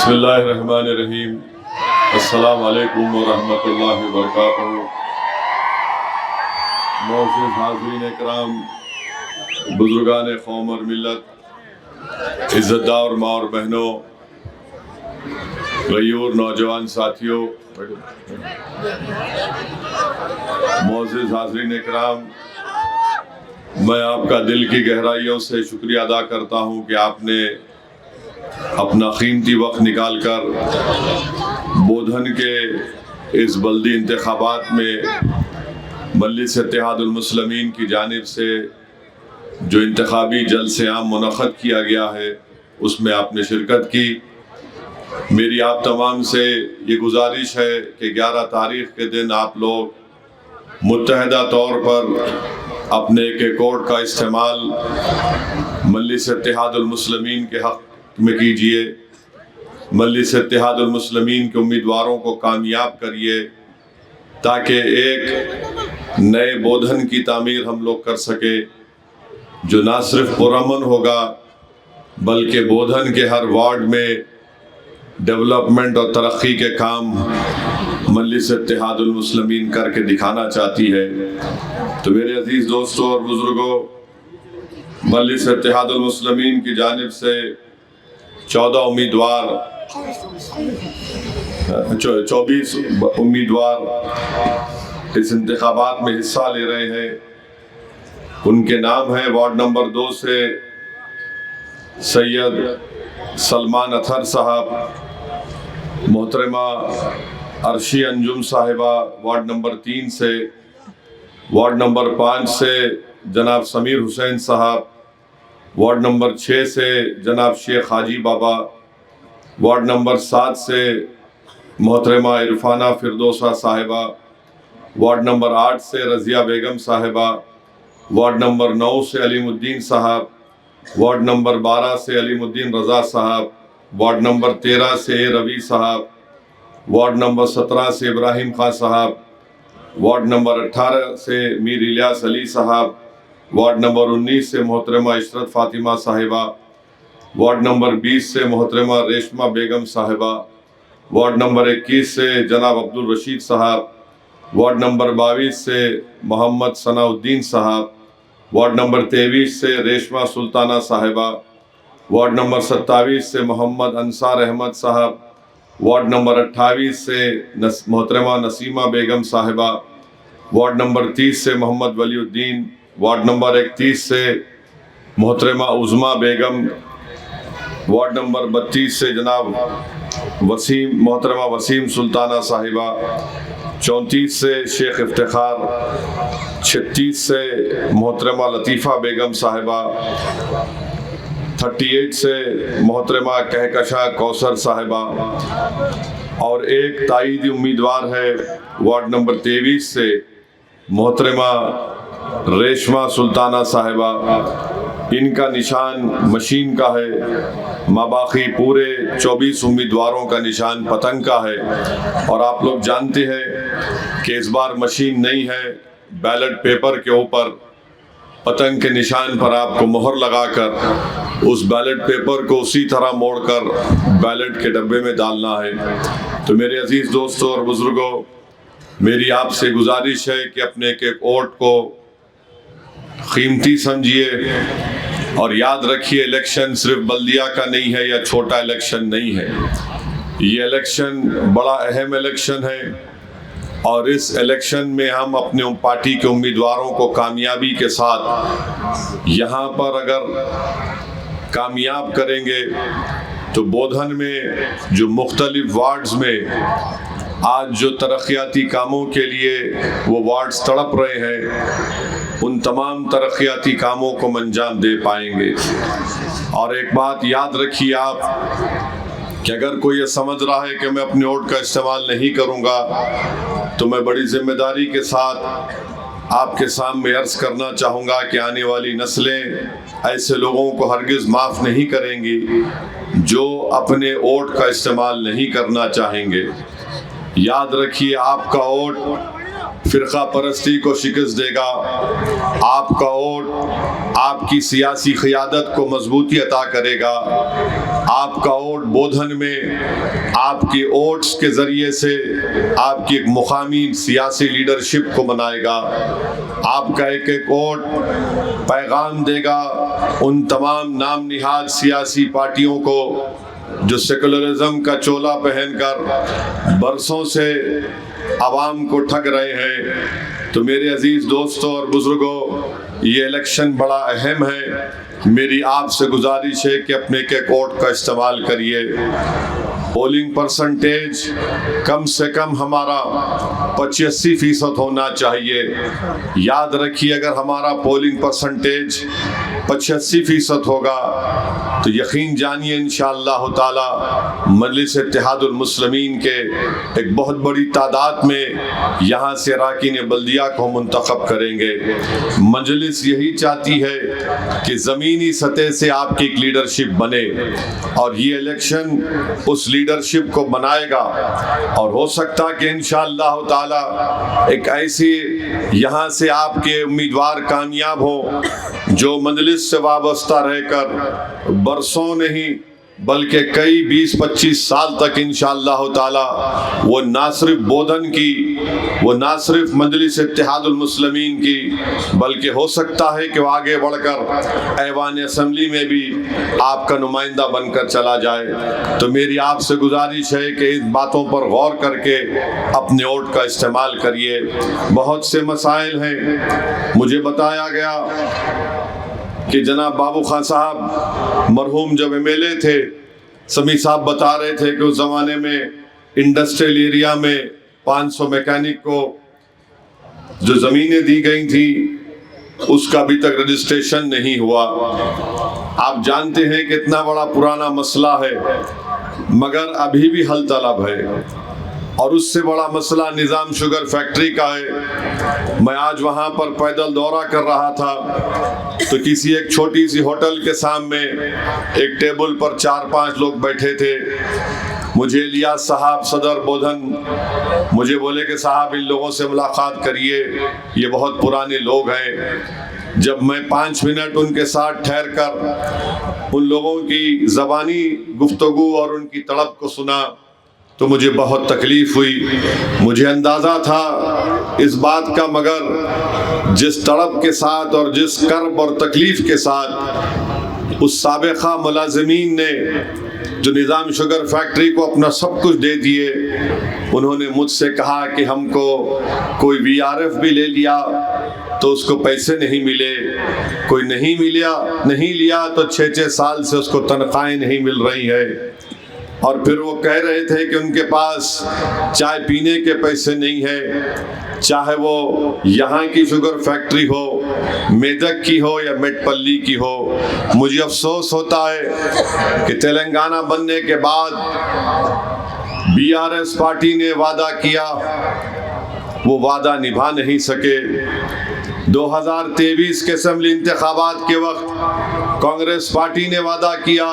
बिस्मिल्लाहिर्रहमानिर्रहीम। अस्सलाम वालेकुम वरहमतुल्लाहि वबरकातुहू। मोअज़्ज़िज़ हाज़रीन इकराम, बुज़ुर्गान क़ौम और मिल्लत, इज़्ज़तदार माँ और बहनों, ग़यूर नौजवान साथियों, मोअज़्ज़िज़ हाज़रीन इकराम, मैं आपका दिल की गहराइयों से शुक्रिया अदा करता हूँ कि आपने अपना कीमती वक्त निकाल कर बोधन के इस बल्दी इंतखाबात में मजलिस इत्तेहादुल मुस्लिमीन की जानिब से जो इंतखाबी जलसे आम मुनक़्क़द किया गया है उसमें आपने शिरकत की। मेरी आप तमाम से ये गुजारिश है कि 11 तारीख़ के दिन आप लोग मुत्तहदा तौर पर अपने एक वोट का इस्तेमाल मजलिस इत्तेहादुल मुस्लिमीन के हक़ में कीजिए। मजलिस इत्तेहादुल मुस्लिमीन के उम्मीदवारों को कामयाब करिए ताकि एक नए बोधन की तामीर हम लोग कर सके जो ना सिर्फ पुरअमन होगा बल्कि बोधन के हर वार्ड में डेवलपमेंट और तरक्की के काम मजलिस इत्तेहादुल मुस्लिमीन करके दिखाना चाहती है। तो मेरे अजीज़ दोस्तों और बुज़ुर्गों, मजलिस इत्तेहादुल मुस्लिमीन की जानिब से 24 उम्मीदवार इस इंतखाबात में हिस्सा ले रहे हैं। उनके नाम हैं वार्ड नंबर 2 से सैयद सलमान अतहर साहब, मोहतरमा अर्शी अंजुम साहिबा वार्ड नंबर 3 से, वार्ड नंबर 5 से जनाब समीर हुसैन साहब, वार्ड नंबर 6 से जनाब शेख हाजी बाबा, वार्ड नंबर 7 से मोहतरमा इरफाना फिरदौसा साहिबा, वार्ड नंबर 8 से रज़िया बेगम साहिबा, वार्ड नंबर 9 से अलीमुद्दीन साहब, वार्ड नंबर 12 से अलीमुद्दीन रज़ा साहब, वार्ड नंबर 13 से रवि साहब, वार्ड नंबर 17 से इब्राहिम खां साहब, वार्ड नंबर 18 से मीर इलियास अली साहब, वार्ड नंबर 19 से मोहतरमा इशरत फ़ातिमा साहिबा, वार्ड नंबर 20 से मोहतरमा रेशमा बेगम साहिबा, वार्ड नंबर 21 से जनाब अब्दुल रशीद साहब, वार्ड नंबर 22 से मोहम्मद सनाउद्दीन साहब, वार्ड नंबर 23 से रेशमा सुल्ताना साहिबा, वार्ड नंबर 27 से मोहम्मद अंसार अहमद साहब, वार्ड नंबर 28 से मोहतरमा नसीमा बेगम साहिबा, वार्ड नंबर 30 से मोहम्मद वलीउद्दीन, वार्ड नंबर 31 से मोहतरमा उज़मा बेगम, वार्ड नंबर 32 से जनाब मोहतरमा वसीम सुल्ताना साहिबा, 34 से शेख इफ्तिखार, 36 से मोहतरमा लतीफ़ा बेगम साहिबा, 38 से मोहतरमा कहकशा कौसर साहिबा और एक ताईदी उम्मीदवार है वार्ड नंबर 23 से मोहतरमा रेशमा सुल्ताना साहिबा। इनका निशान मशीन का है, माबाकी पूरे 24 उम्मीदवारों का निशान पतंग का है। और आप लोग जानते हैं कि इस बार मशीन नहीं है, बैलेट पेपर के ऊपर पतंग के निशान पर आपको मोहर लगाकर उस बैलेट पेपर को उसी तरह मोड़कर बैलेट के डब्बे में डालना है। तो मेरे अजीज़ दोस्तों और बुज़ुर्गों, मेरी आपसे गुजारिश है कि अपने एक वोट को कीमती समझिए और याद रखिए इलेक्शन सिर्फ बल्दिया का नहीं है या छोटा इलेक्शन नहीं है। ये इलेक्शन बड़ा अहम इलेक्शन है और इस इलेक्शन में हम अपने पार्टी के उम्मीदवारों को कामयाबी के साथ यहाँ पर अगर कामयाब करेंगे तो बोधन में जो मुख्तलिफ वार्ड्स में आज जो तरक्याती कामों के लिए वो वार्ड्स तड़प रहे हैं, उन तमाम तरक्याती कामों को अंजाम दे पाएंगे। और एक बात याद रखिए आप कि अगर कोई ये समझ रहा है कि मैं अपने वोट का इस्तेमाल नहीं करूँगा, तो मैं बड़ी जिम्मेदारी के साथ आपके सामने अर्ज़ करना चाहूँगा कि आने वाली नस्लें ऐसे लोगों को हरगिज़ माफ़ नहीं करेंगी जो अपने वोट का इस्तेमाल नहीं करना चाहेंगे। याद रखिए, आपका वोट फ़िरका परस्ती को शिकस्त देगा। आपका वोट आपकी सियासी क़ियादत को मजबूती अता करेगा। आपका वोट बोधन में आपके वोट्स के ज़रिए से आपकी एक मुकामी सियासी लीडरशिप को बनाएगा। आपका एक एक वोट पैगाम देगा उन तमाम नाम निहाद सियासी पार्टियों को जो सेकुलरिज्म का चोला पहनकर बरसों से आवाम को ठग रहे हैं। तो मेरे अजीज़ दोस्तों और बुज़ुर्गों, ये इलेक्शन बड़ा अहम है। मेरी आपसे गुजारिश है कि अपने के वोट का इस्तेमाल करिए। पोलिंग परसेंटेज कम से कम हमारा 85% होना चाहिए। याद रखिए, अगर हमारा पोलिंग परसेंटेज 85% होगा तो यकीन जानिए इंशाअल्लाह ताला मजलिस इत्तेहादुल मुस्लिमीन के एक बहुत बड़ी तादाद में यहाँ से अरकान बल्दिया को मुंतखब करेंगे। मजलिस यही चाहती है कि ज़मीनी सतह से आपकी एक लीडरशिप बने और ये इलेक्शन उस लीडरशिप को बनाएगा। और हो सकता कि इंशाअल्लाह ताला एक ऐसी यहाँ से आपके उम्मीदवार कामयाब हो जो मजलिस से वाबस्ता रहकर बरसों नहीं बल्कि कई 20-25 साल तक इंशाअल्लाह ताला वो ना सिर्फ बोधन की, वो ना सिर्फ मजलिस इत्तेहादुल मुस्लिमीन की, बल्कि हो सकता है कि वो आगे बढ़कर ऐवान असम्बली में भी आपका नुमाइंदा बनकर चला जाए। तो मेरी आपसे गुजारिश है कि इन बातों पर गौर करके अपने वोट का इस्तेमाल करिए। बहुत से मसाइल हैं। मुझे बताया गया कि जनाब बाबू खान साहब मरहूम जब MLA थे, समी साहब बता रहे थे कि उस ज़माने में इंडस्ट्रियल एरिया में 500 मैकेनिक को जो ज़मीनें दी गई थी उसका अभी तक रजिस्ट्रेशन नहीं हुआ। आप जानते हैं कि इतना बड़ा पुराना मसला है मगर अभी भी हल तलब है। और उससे बड़ा मसला निज़ाम शुगर फैक्ट्री का है। मैं आज वहाँ पर पैदल दौरा कर रहा था तो किसी एक छोटी सी होटल के सामने एक टेबल पर 4-5 लोग बैठे थे। मुझे इलियास साहब सदर बोधन मुझे बोले कि साहब इन लोगों से मुलाकात करिए, ये बहुत पुराने लोग हैं। जब मैं 5 मिनट उनके साथ ठहर कर उन लोगों की ज़बानी गुफ्तगू और उनकी तड़प को सुना तो मुझे बहुत तकलीफ़ हुई। मुझे अंदाज़ा था इस बात का, मगर जिस तड़प के साथ और जिस कर्ब और तकलीफ़ के साथ उस साबिक़ा मुलाज़िमीन ने जो निज़ाम शुगर फैक्ट्री को अपना सब कुछ दे दिए, उन्होंने मुझसे कहा कि हमको कोई VRF भी ले लिया तो उसको पैसे नहीं मिले, कोई नहीं लिया तो 6-6 साल से उसको तनख्वाहें नहीं मिल रही है। और फिर वो कह रहे थे कि उनके पास चाय पीने के पैसे नहीं है, चाहे वो यहाँ की शुगर फैक्ट्री हो, मेदक की हो या मेटपल्ली की हो। मुझे अफसोस होता है कि तेलंगाना बनने के बाद BRS पार्टी ने वादा किया, वो वादा निभा नहीं सके। 2023 के असेंबली इंतखाबात के वक्त कांग्रेस पार्टी ने वादा किया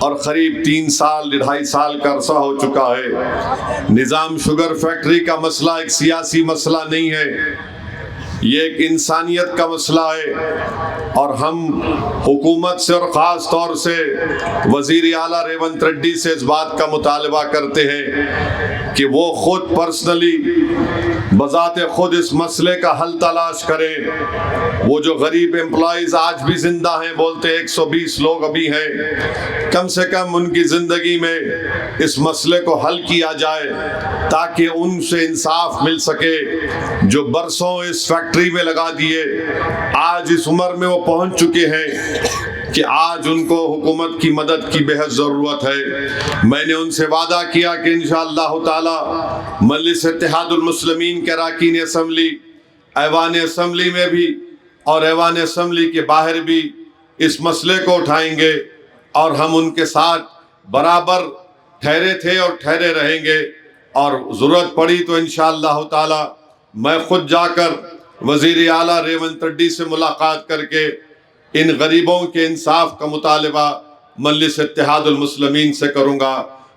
और करीब 3 साल 2.5 साल का अरसा हो चुका है। निज़ाम शुगर फैक्ट्री का मसला एक सियासी मसला नहीं है, ये एक इंसानियत का मसला है। और हम हुकूमत से और ख़ास तौर से वज़ीर आला रेवंत रेड्डी से इस बात का मुतालबा करते हैं कि वो खुद पर्सनली बज़ाते खुद इस मसले का हल तलाश करें। वो जो गरीब एम्प्लॉइज़ आज भी जिंदा हैं, बोलते 120 लोग अभी हैं, कम से कम उनकी ज़िंदगी में इस मसले को हल किया जाए ताकि उनसे इंसाफ मिल सके। जो बरसों इस फैक्ट्री में लगा दिए, आज इस उम्र में वो पहुंच चुके हैं कि आज उनको हुकूमत की मदद की बेहद ज़रूरत है। मैंने उनसे वादा किया कि इंशाअल्लाह ताला मजलिस इत्तेहादुल मुस्लिमीन के अरकान असम्बली, ऐवान असम्बली में भी और ऐवान असम्बली के बाहर भी इस मसले को उठाएंगे और हम उनके साथ बराबर ठहरे थे और ठहरे रहेंगे। और ज़रूरत पड़ी तो इंशाअल्लाह ताला मैं खुद जाकर वज़ीर आला रेवंत रेड्डी से मुलाकात करके इन गरीबों के इंसाफ का मुतालबा मजलिस इत्तेहादुल मुस्लिमीन से करूँगा।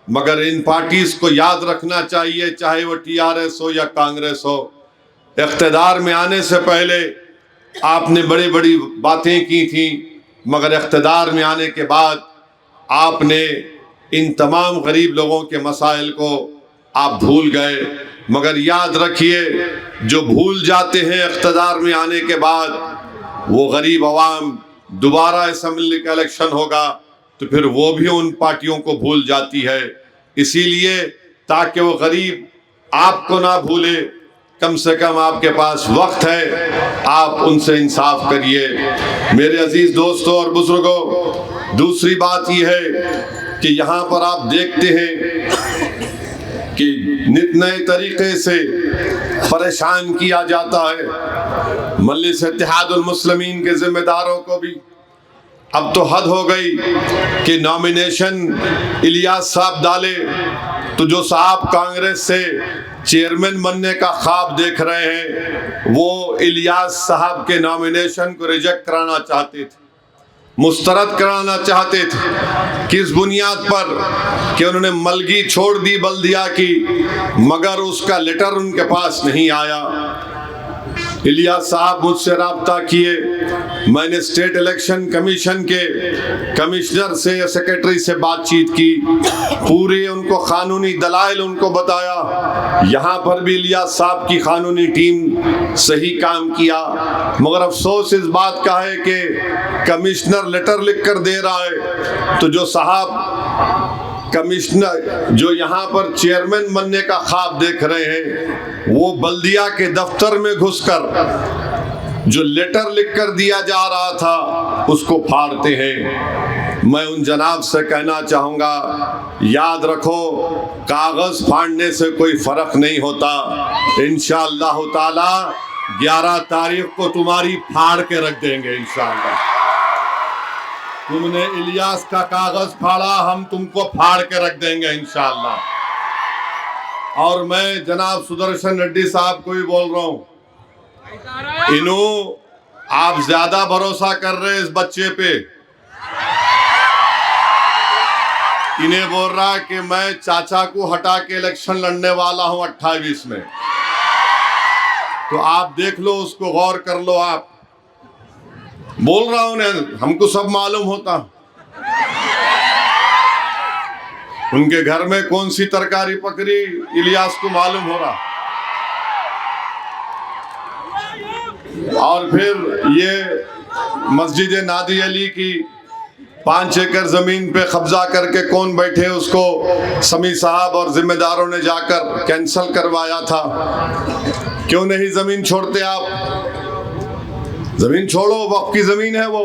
मगर इन पार्टीज को याद रखना चाहिए, चाहे वो टीआरएस हो या कांग्रेस हो, इख्तिदार में आने से पहले आपने बड़ी बड़ी बातें की थी, मगर इख्तिदार में आने के बाद आपने इन तमाम गरीब लोगों के मसाइल को आप भूल गए। मगर याद रखिए, जो भूल जाते हैं इख्तिदार में आने के बाद, वो गरीब अवाम, दोबारा असेंबली का इलेक्शन होगा तो फिर वो भी उन पार्टियों को भूल जाती है। इसीलिए ताकि वो गरीब आपको ना भूले, कम से कम आपके पास वक्त है, आप उनसे इंसाफ करिए। मेरे अजीज दोस्तों और बुजुर्गों, दूसरी बात यह है कि यहाँ पर आप देखते हैं कि नित नए तरीके से परेशान किया जाता है। मजलिस इत्तेहादुल मुस्लिमीन के जिम्मेदारों को भी अब तो हद हो गई कि नॉमिनेशन इलियास साहब डाले तो जो साहब कांग्रेस से चेयरमैन बनने का ख्वाब देख रहे हैं, वो इलियास साहब के नॉमिनेशन को रिजेक्ट कराना चाहते थे, मुस्तरद कराना चाहते थे। किस बुनियाद पर? कि उन्होंने मलगी छोड़ दी बल्दिया की, मगर उसका लेटर उनके पास नहीं आया। इलियास साहब मुझसे राब्ता किए, मैंने स्टेट इलेक्शन कमीशन के कमिश्नर से या सेक्रेटरी से बातचीत की, पूरे उनको कानूनी दलाइल उनको बताया। यहाँ पर भी इलियास साहब की कानूनी टीम सही काम किया, मगर अफसोस इस बात का है कि कमिश्नर लेटर लिख कर दे रहा है तो जो साहब कमिश्नर जो यहाँ पर चेयरमैन बनने का ख्वाब देख रहे हैं, वो बल्दिया के दफ्तर में घुसकर जो लेटर लिखकर दिया जा रहा था उसको फाड़ते हैं। मैं उन जनाब से कहना चाहूँगा, याद रखो, कागज फाड़ने से कोई फर्क नहीं होता। इंशाअल्लाह ताला 11 तारीख को तुम्हारी फाड़ के रख देंगे इंशाअल्लाह। तुमने इलियास का कागज फाड़ा, हम तुमको फाड़ के रख देंगे इंशाअल्लाह। और मैं जनाब सुदर्शन रेड्डी साहब को भी बोल रहा हूं, इन्हों आप ज्यादा भरोसा कर रहे हैं इस बच्चे पे। इन्हें बोल रहा कि मैं चाचा को हटा के इलेक्शन लड़ने वाला हूं 28 में, तो आप देख लो, उसको गौर कर लो। आप बोल रहा हूं, हमको सब मालूम होता उनके घर में कौन सी तरकारी पकड़ी, इलियास को मालूम हो रहा। और फिर ये मस्जिद नादी अली की 5 एकड़ जमीन पे कब्जा करके कौन बैठे, उसको समी साहब और जिम्मेदारों ने जाकर कैंसल करवाया था। क्यों नहीं जमीन छोड़ते आप? जमीन छोड़ो, वक्फ की जमीन है वो,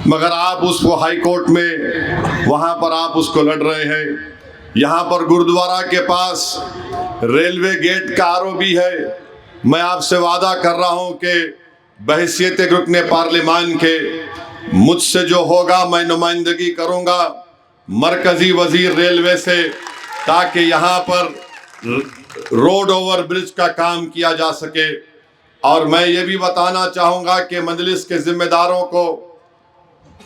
मगर आप उसको हाई कोर्ट में वहां पर आप उसको लड़ रहे हैं। यहाँ पर गुरुद्वारा के पास रेलवे गेट का आरोपी है। मैं आपसे वादा कर रहा हूं कि बहैसियत रुकने पार्लिमान के मुझसे जो होगा मैं नुमाइंदगी करूंगा मरकजी वजीर रेलवे से, ताकि यहाँ पर रोड ओवर ब्रिज का काम किया जा सके। और मैं ये भी बताना चाहूँगा कि मजलिस के जिम्मेदारों को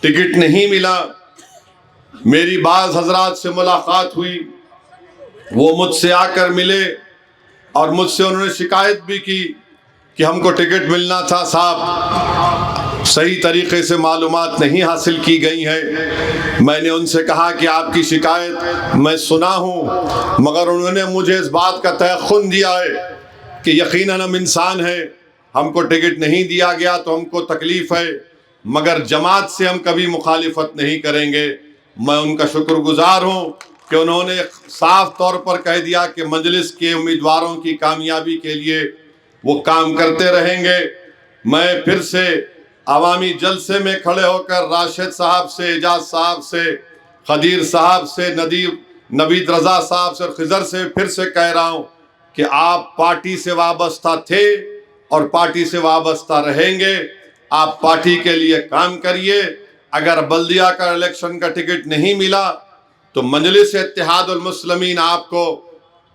टिकट नहीं मिला। मेरी बाज़ हजरात से मुलाकात हुई, वो मुझसे आकर मिले और मुझसे उन्होंने शिकायत भी की कि हमको टिकट मिलना था साहब, सही तरीके से मालूमात नहीं हासिल की गई है। मैंने उनसे कहा कि आपकी शिकायत मैं सुना हूँ, मगर उन्होंने मुझे इस बात का तयक़ुन दिया है कि यकीनन हम इंसान हैं, हमको टिकट नहीं दिया गया तो हमको तकलीफ़ है, मगर जमात से हम कभी मुखालिफत नहीं करेंगे। मैं उनका शुक्रगुजार हूँ कि उन्होंने साफ तौर पर कह दिया कि मजलिस के उम्मीदवारों की कामयाबी के लिए वो काम करते रहेंगे। मैं फिर से अवामी जलसे में खड़े होकर राशिद साहब से, एजाज साहब से, खदीर साहब से, नवीद रजा साहब से, खिजर से फिर से कह रहा हूँ कि आप पार्टी से वाबस्ता थे और पार्टी से वाबस्ता रहेंगे। आप पार्टी के लिए काम करिए। अगर बल्दिया का इलेक्शन का टिकट नहीं मिला तो मजलिस इत्तेहादुल मुस्लिमीन आपको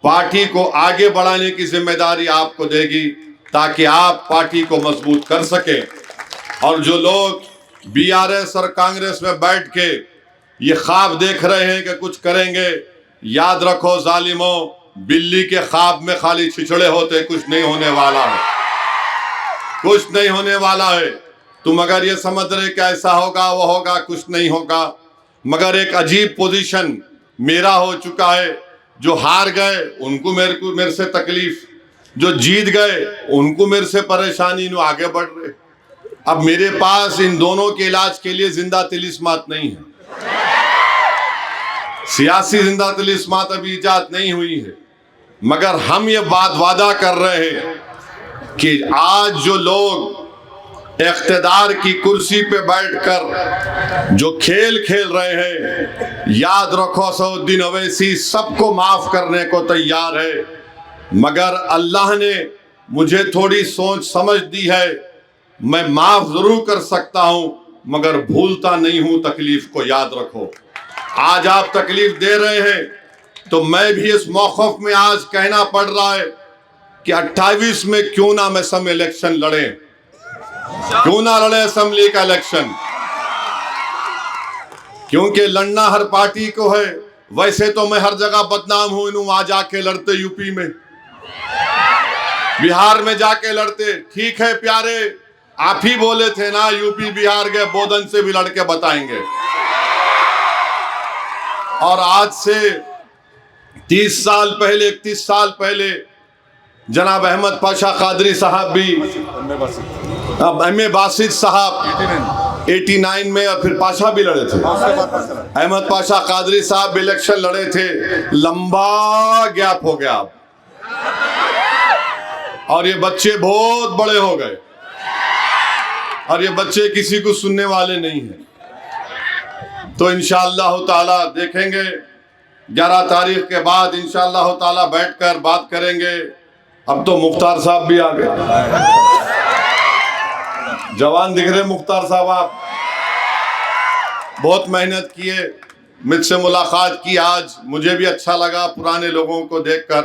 पार्टी को आगे बढ़ाने की जिम्मेदारी आपको देगी, ताकि आप पार्टी को मजबूत कर सकें। और जो लोग बीआरएस और कांग्रेस में बैठ के ये ख्वाब देख रहे हैं कि कुछ करेंगे, याद रखो जालिमों, बिल्ली के ख्वाब में खाली छिछड़े होते, कुछ नहीं होने वाला है, कुछ नहीं होने वाला है। तुम अगर ये समझ रहे कि ऐसा होगा वो होगा, कुछ नहीं होगा। मगर एक अजीब पोजीशन मेरा हो चुका है, जो हार गए उनको मेरे से तकलीफ, जो जीत गए उनको मेरे से परेशानी, नो आगे बढ़ रहे। अब मेरे पास इन दोनों के इलाज के लिए जिंदा तिलिस्मात नहीं है, सियासी जिंदा तिलिस्मात अभी इजाद नहीं हुई है। मगर हम ये बात वादा कर रहे हैं कि आज जो लोग इख्तिदार की कुर्सी पे बैठकर जो खेल खेल रहे हैं, याद रखो असदुद्दीन ओवैसी सबको माफ करने को तैयार है। मगर अल्लाह ने मुझे थोड़ी सोच समझ दी है, मैं माफ जरूर कर सकता हूं मगर भूलता नहीं हूं तकलीफ को। याद रखो, आज आप तकलीफ दे रहे हैं तो मैं भी इस मौक़िफ़ में आज कहना पड़ रहा है कि 28 में क्यों ना मैं सम इलेक्शन लड़े, क्यों ना लड़े असेंबली का इलेक्शन, क्योंकि लड़ना हर पार्टी को है। वैसे तो मैं हर जगह बदनाम हूं, इन्हों वहां जाके लड़ते, यूपी में बिहार में जाके लड़ते। ठीक है प्यारे, आप ही बोले थे ना यूपी बिहार गए, बोधन से भी लड़के बताएंगे। और आज से 30 साल पहले, 31 साल पहले जनाब अहमद पाशा कादरी साहब भी, अब एम ए बासित साहब 89 में, और फिर पाशा भी लड़े थे, अहमद पाशा कादरी साहब भी इलेक्शन लड़े थे। लंबा गैप हो गया अब, और ये बच्चे बहुत बड़े हो गए, और ये बच्चे किसी को सुनने वाले नहीं हैं। तो इंशाअल्लाह ताला देखेंगे 11 तारीख के बाद इंशाअल्लाह ताला बैठकर बात करेंगे। अब तो मुख्तार साहब भी आ गए, जवान दिख रहे मुख्तार साहब, आप बहुत मेहनत किए, मुझसे मुलाकात की आज, मुझे भी अच्छा लगा पुराने लोगों को देखकर,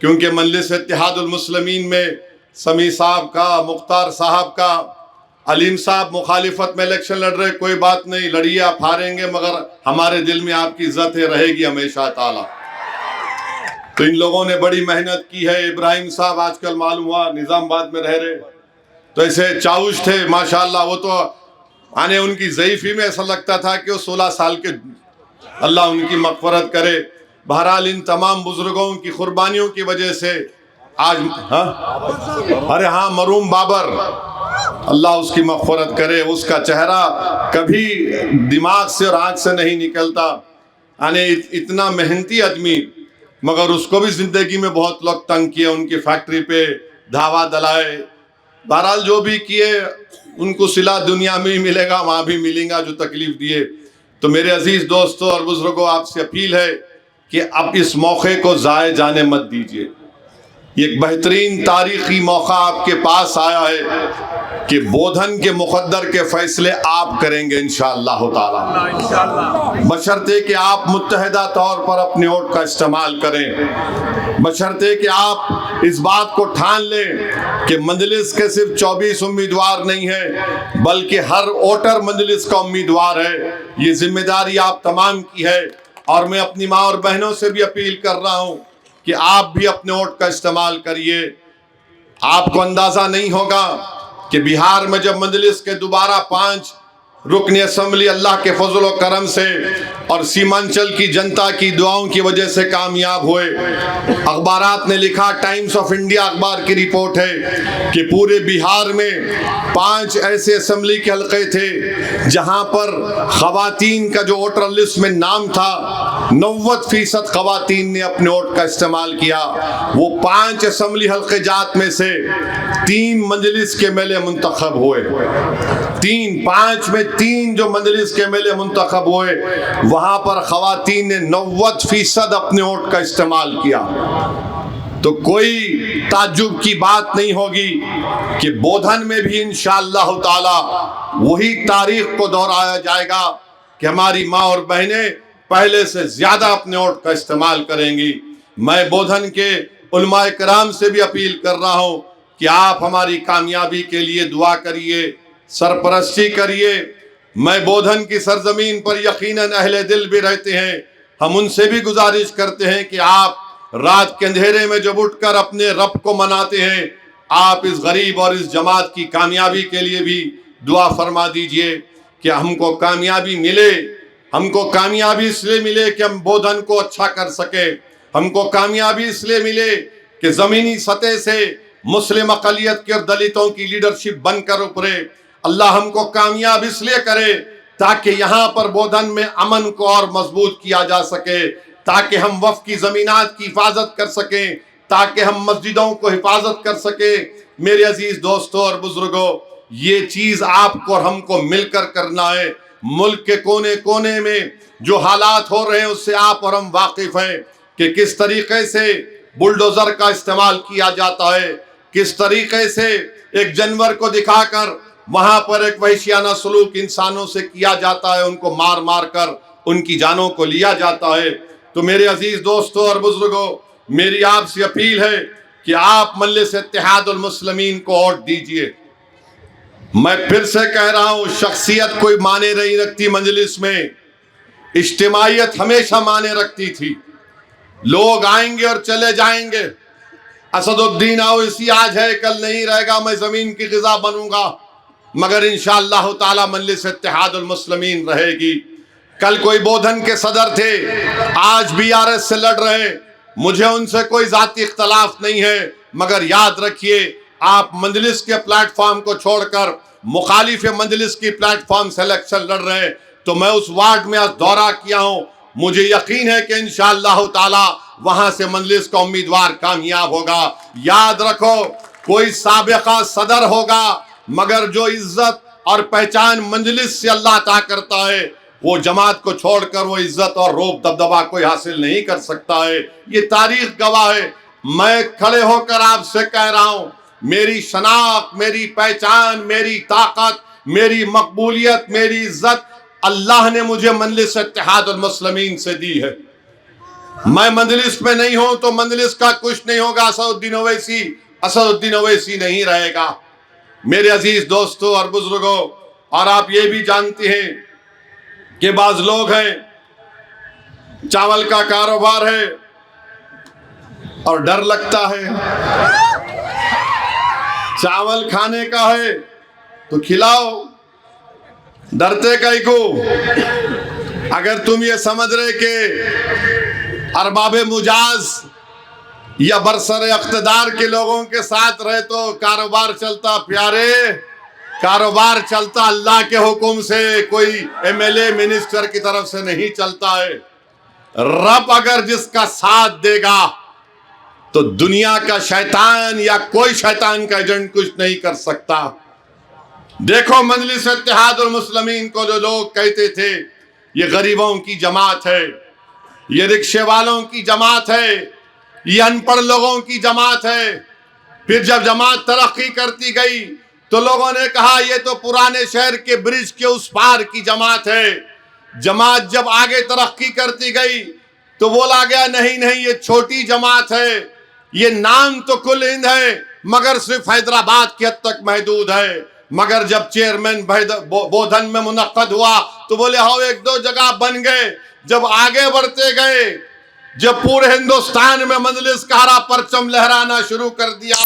क्योंकि मजलिस इत्तेहादुल मुस्लिमीन में समी साहब का, मुख्तार साहब का, अलीम साहब मुखालिफत में इलेक्शन लड़ रहे, कोई बात नहीं, लड़िए, आप हारेंगे मगर हमारे दिल में आपकी इज्जत है, रहेगी हमेशा ताला। तो इन लोगों ने बड़ी मेहनत की है। इब्राहिम साहब आजकल मालूम हुआ निजामाबाद में रह रहे, तो ऐसे चाउश थे माशाल्लाह, वो तो आने उनकी ज़ईफ़ी में ऐसा लगता था कि वो 16 साल के, अल्लाह उनकी मग़फ़िरत करे। बहरहाल इन तमाम बुजुर्गों की कुर्बानियों की वजह से आज, हाँ अरे हाँ, मरूम बाबर, अल्लाह उसकी मग़फ़िरत करे, उसका चेहरा कभी दिमाग से और आँख से नहीं निकलता। यानी इतना मेहनती आदमी, मगर उसको भी ज़िंदगी में बहुत लोग तंग किए, उनकी फैक्ट्री पे धावा दलाए। बहरहाल जो भी किए उनको सिला दुनिया में ही मिलेगा, वहाँ भी मिलेगा जो तकलीफ़ दिए। तो मेरे अजीज़ दोस्तों और बुज़ुर्गों, आपसे अपील है कि अब इस मौके को ज़ाये जाने मत दीजिए। एक बेहतरीन तारीखी मौका आपके पास आया है कि बोधन के मुकद्दर के फैसले आप करेंगे इंशाअल्लाह ताला, बशर्ते कि आप मुत्तहिदा तौर पर अपने वोट का इस्तेमाल करें, बशर्ते कि आप इस बात को ठान लें कि मजलिस के सिर्फ 24 उम्मीदवार नहीं है, बल्कि हर वोटर मजलिस का उम्मीदवार है। ये जिम्मेदारी आप तमाम की है, और मैं अपनी माँ और बहनों से भी अपील कर रहा हूँ कि आप भी अपने वोट का इस्तेमाल करिए। आपको अंदाजा नहीं होगा कि बिहार में जब मजलिस के दोबारा 5 रुकनी असेंबली अल्लाह के फजल व करम से और सीमांचल की जनता की दुआओं की वजह से कामयाब हुए। अखबारात ने लिखा, टाइम्स ऑफ इंडिया अखबार की रिपोर्ट है कि पूरे बिहार में 5 ऐसे असेंबली के हलके थे जहां पर खवातीन का जो वोटर लिस्ट में नाम था 90% खवातीन ने अपने वोट का इस्तेमाल किया। वो 5 असेंबली हलके जात में से 3 मजलिस के एमएलए मुंतखब हुए। 5 में 3 जो मजलिस के एमएलए मुंतखब हुए, वहां पर खवातीन ने 90% अपने वोट का इस्तेमाल किया। तो कोई ताज्जुब की बात नहीं होगी कि बोधन में भी इंशाअल्लाह ताला वही तारीख को दोहराया जाएगा कि हमारी माँ और बहनें पहले से ज्यादा अपने वोट का इस्तेमाल करेंगी। मैं बोधन के उलमाए कराम से भी अपील कर रहा हूँ कि आप हमारी कामयाबी के लिए दुआ करिए, सरपरस्ती करिए। मैं बोधन की सरजमीन पर यकीनन अहले दिल भी रहते हैं, हम उनसे भी गुजारिश करते हैं कि आप रात के अंधेरे में जब उठकर अपने रब को मनाते हैं, आप इस गरीब और इस जमात की कामयाबी के लिए भी दुआ फरमा दीजिए कि हमको कामयाबी मिले। हमको कामयाबी इसलिए मिले कि हम बोधन को अच्छा कर सके। हमको कामयाबी इसलिए मिले कि ज़मीनी सतह से मुस्लिम अक़लियत के और दलितों की लीडरशिप बनकर उभरे। अल्लाह हमको कामयाब इसलिए करे ताकि यहाँ पर बोधन में अमन को और मजबूत किया जा सके, ताकि हम वफ़ की ज़मीनात की हिफाजत कर सकें, ताकि हम मस्जिदों को हिफाजत कर सके। मेरे अजीज दोस्तों और बुजुर्गों, ये चीज़ आपको और हमको मिलकर करना है। मुल्क के कोने कोने में जो हालात हो रहे हैं उससे आप और हम वाकिफ हैं कि किस तरीके से बुलडोजर का इस्तेमाल किया जाता है, किस तरीके से एक जानवर को दिखाकर वहां पर एक वहशियाना सलूक इंसानों से किया जाता है, उनको मार मार कर उनकी जानों को लिया जाता है। तो मेरे अजीज दोस्तों और बुजुर्गों, मेरी आपसे अपील है कि आप मजलिस इत्तेहादुल मुस्लिमीन को वोट दीजिए। मैं फिर से कह रहा हूं, शख्सियत कोई माने नहीं रखती मजलिस में, इज्तिमाइयत हमेशा माने रखती थी। लोग आएंगे और चले जाएंगे। असदुद्दीन ओवैसी आज है कल नहीं रहेगा, मैं जमीन की ग़िज़ा बनूंगा, मगर इंशाअल्लाह ताला मजलिस इत्तेहादुल मुस्लिमीन रहेगी। कल कोई बोधन के सदर थे, आज बीआरएस से लड़ रहे, मुझे उनसे कोई जाती इख्तलाफ नहीं है, मगर याद रखिए आप मजलिस के प्लेटफॉर्म को छोड़कर मुखालिफ मजलिस की प्लेटफॉर्म से इलेक्शन लड़ रहे हैं। तो मैं उस वार्ड में आज दौरा किया हूं, मुझे यकीन है कि इंशाअल्लाह ताला वहां से मजलिस का उम्मीदवार कामयाब होगा। याद रखो, कोई साबिका सदर होगा, मगर जो इज्जत और पहचान मजलिस से अल्लाह अता करता है, वो जमात को छोड़कर वो इज्जत और रोब दबदबा कोई हासिल नहीं कर सकता है। ये तारीख गवाह है। मैं खड़े होकर आपसे कह रहा हूं, मेरी शनाख्त, मेरी पहचान, मेरी ताकत, मेरी मकबूलियत, मेरी इज्जत अल्लाह ने मुझे मजलिस इत्तेहादुल मुस्लिमीन से दी है। मैं मजलिस में नहीं हूं तो मजलिस का कुछ नहीं होगा। असदुद्दीन ओवैसी नहीं रहेगा। मेरे अजीज दोस्तों और बुजुर्गों, और आप ये भी जानते हैं कि बाज लोग हैं, चावल का कारोबार है और डर लगता है, चावल खाने का है तो खिलाओ, डरते कहीं को। अगर तुम ये समझ रहे कि अरबाबे मुजाज या बरसर इख्तिदार के लोगों के साथ रहे तो कारोबार चलता, प्यारे कारोबार चलता अल्लाह के हुक्म से, कोई एमएलए मिनिस्टर की तरफ से नहीं चलता है। रब अगर जिसका साथ देगा तो दुनिया का शैतान या कोई शैतान का एजेंट कुछ नहीं कर सकता। देखो मजलिस इत्तेहादुल मुस्लिमीन को जो लोग कहते थे ये गरीबों की जमात है, ये रिक्शे वालों की जमात है, ये अनपढ़ लोगों की जमात है, फिर जब जमात तरक्की करती गई तो लोगों ने कहा ये तो पुराने शहर के ब्रिज के उस पार की जमात है। जमात जब आगे तरक्की करती गई तो बोला गया नहीं नहीं ये छोटी जमात है, ये नाम तो कुल हिंद है मगर सिर्फ हैदराबाद के हद तक महदूद है। मगर जब चेयरमैन बोधन में मुनक्कद हुआ तो बोले हाँ एक दो जगह बन गए। जब आगे बढ़ते गए, जब पूरे हिंदुस्तान में मजलिस का हरा परचम लहराना शुरू कर दिया,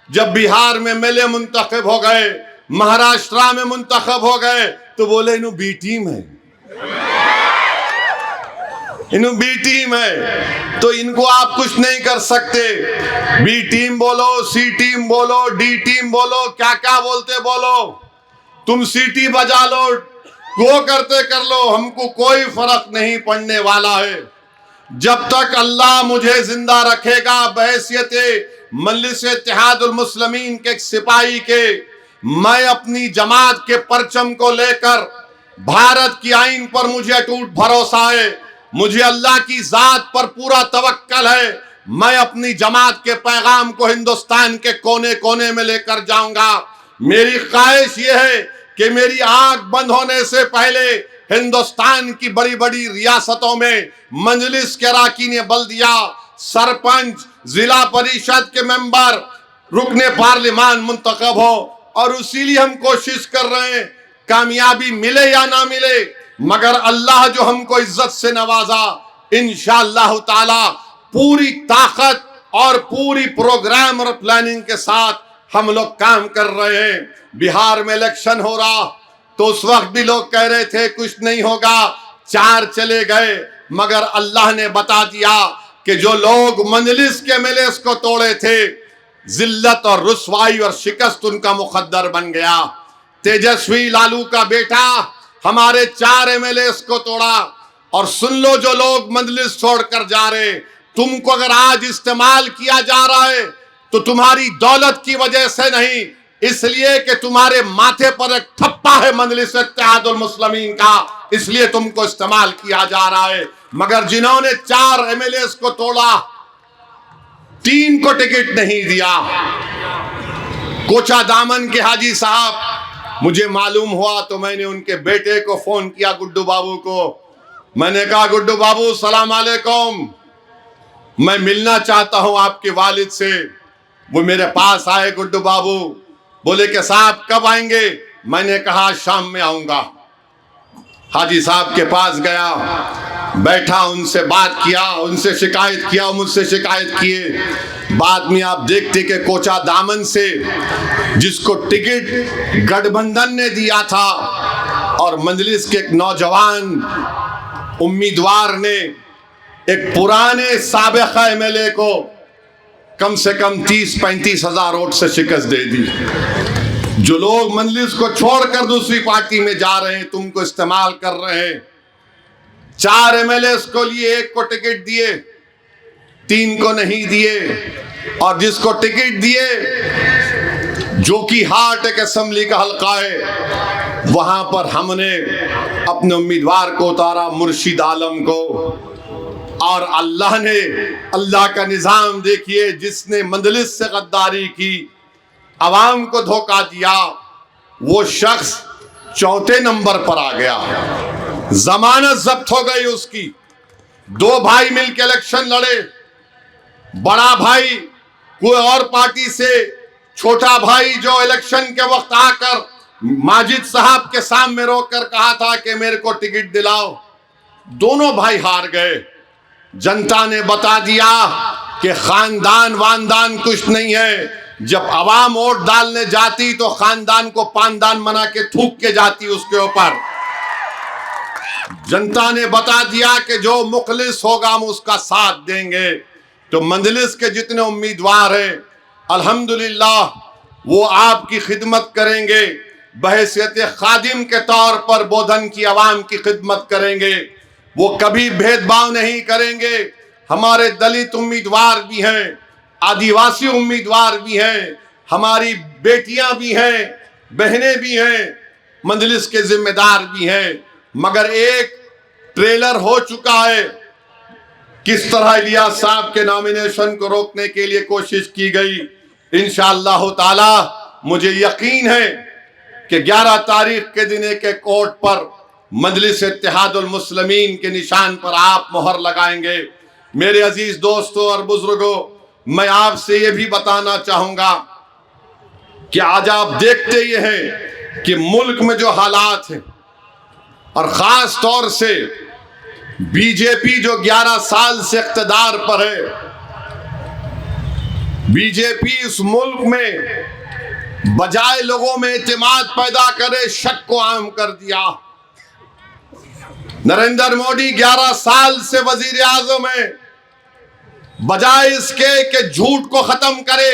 जब बिहार में मेले मुंतखब हो गए, महाराष्ट्र में मुंतखब हो गए, तो बोले इन्हों बी टीम है, इन्हों बी टीम है, तो इनको आप कुछ नहीं कर सकते। बी टीम बोलो, सी टीम बोलो, डी टीम बोलो, क्या क्या बोलते बोलो, तुम सीटी बजा लो, वो करते कर लो, हमको कोई फर्क नहीं पड़ने वाला है। जब तक अल्लाह मुझे जिंदा रखेगा बहैसियत मजलिस इत्तेहादुल मुस्लिमीन के एक सिपाही के, मैं अपनी जमात के परचम को लेकर, भारत की आईन पर मुझे अटूट भरोसा है, मुझे अल्लाह की जात पर पूरा तवक्कल है। मैं अपनी जमात के पैगाम को हिंदुस्तान के कोने कोने में लेकर जाऊंगा। मेरी ख्वाहिश यह है कि मेरी आंख बंद होने से पहले हिंदुस्तान की बड़ी बड़ी रियासतों में मजलिस के अरकान बल्दिया, सरपंच, जिला परिषद के मेंबर, रुकने पार्लिमान मुंतखब हो। और इसीलिए हम कोशिश कर रहे हैं कामयाबी मिले या ना मिले, मगर अल्लाह जो हमको इज्जत से नवाजा, इंशाअल्लाह ताला पूरी ताकत और पूरी प्रोग्राम और प्लानिंग के साथ हम लोग काम कर रहे हैं। बिहार में इलेक्शन हो रहा तो उस वक्त भी लोग कह रहे थे कुछ नहीं होगा, 4 चले गए, मगर अल्लाह ने बता दिया कि जो लोग मंजलिस के एमएलए को तोड़े थे, जिल्लत और रुसवाई और शिकस्त उनका मुकद्दर बन गया। तेजस्वी लालू का बेटा हमारे 4 एमएलए को तोड़ा। और सुन लो, जो लोग मंजलिस छोड़कर जा रहे, तुमको अगर आज इस्तेमाल किया जा रहा है तो तुम्हारी दौलत की वजह से नहीं, इसलिए कि तुम्हारे माथे पर एक ठप्पा है मजलिस इत्तेहादुल मुस्लिमीन का, इसलिए तुमको इस्तेमाल किया जा रहा है। मगर जिन्होंने 4 एमएलए को तोड़ा, 3 को टिकट नहीं दिया। कोचा दामन के हाजी साहब, मुझे मालूम हुआ तो मैंने उनके बेटे को फोन किया, गुड्डू बाबू को। मैंने कहा, गुड्डू बाबू सलाम अलैकुम, मैं मिलना चाहता हूं आपके वालिद से। वो मेरे पास आए गुड्डू बाबू, बोले कि साहब कब आएंगे? मैंने कहा शाम में आऊंगा। हाजी साहब के पास गया, बैठा, उनसे बात किया, उनसे शिकायत किया, मुझसे शिकायत किए। बाद में आप देखते कि कोचा दामन से जिसको टिकट गठबंधन ने दिया था और मजलिस के एक नौजवान उम्मीदवार ने एक पुराने साबिक़ा एमएलए को कम से कम 30-35 हजार वोट से शिकस्त दे दी। जो लोग मजलिस को छोड़कर दूसरी पार्टी में जा रहे हैं, तुमको इस्तेमाल कर रहे हैं। 4 एमएलए को लिए, 1 को टिकट दिए, 3 को नहीं दिए। और जिसको टिकट दिए, जो कि हार्ट एक असेंबली का हल्का है, वहां पर हमने अपने उम्मीदवार को उतारा, मुर्शिद आलम को। और अल्लाह ने, अल्लाह का निजाम देखिए, जिसने मजलिस से गद्दारी की, अवाम को धोखा दिया, वो शख्स 4थे नंबर पर आ गया। जमानत जब्त हो गई उसकी। 2 भाई मिलकर इलेक्शन लड़े। बड़ा भाई कोई और पार्टी से, छोटा भाई जो इलेक्शन के वक्त आकर माजिद साहब के सामने रोककर कहा था कि मेरे को टिकट दिलाओ। दोनों भाई हार गए। जनता ने बता दिया कि खानदान वानदान कुछ नहीं है। जब अवाम वोट डालने जाती तो खानदान को पानदान बना के थूक के जाती उसके ऊपर। जनता ने बता दिया कि जो मुखलिस होगा हम उसका साथ देंगे। तो मंजलिस के जितने उम्मीदवार हैं, अल्हम्दुलिल्लाह वो आपकी खिदमत करेंगे, बहैसियत खादिम के तौर पर बोधन की आवाम की खिदमत करेंगे। वो कभी भेदभाव नहीं करेंगे। हमारे दलित उम्मीदवार भी हैं, आदिवासी उम्मीदवार भी हैं, हमारी बेटियां भी हैं, बहनें भी हैं, मंजलिस के जिम्मेदार भी हैं। मगर एक ट्रेलर हो चुका है, किस तरह इलियास साहब के नॉमिनेशन को रोकने के लिए कोशिश की गई। इंशाअल्लाह ताला मुझे यकीन है कि 11 तारीख के दिन एक कोर्ट पर मजलिस इत्तेहादुल मुस्लिमीन के निशान पर आप मोहर लगाएंगे। मेरे अजीज दोस्तों और बुजुर्गों, मैं आपसे ये भी बताना चाहूंगा कि आज आप देखते ये हैं कि मुल्क में जो हालात हैं, और खास तौर से बीजेपी जो 11 साल से इख्तिदार पर है, बीजेपी इस मुल्क में बजाय लोगों में एतमाद पैदा करे, शक को आम कर दिया। नरेंद्र मोदी 11 साल से वजीर आजम है, बजाय इसके कि झूठ को खत्म करे,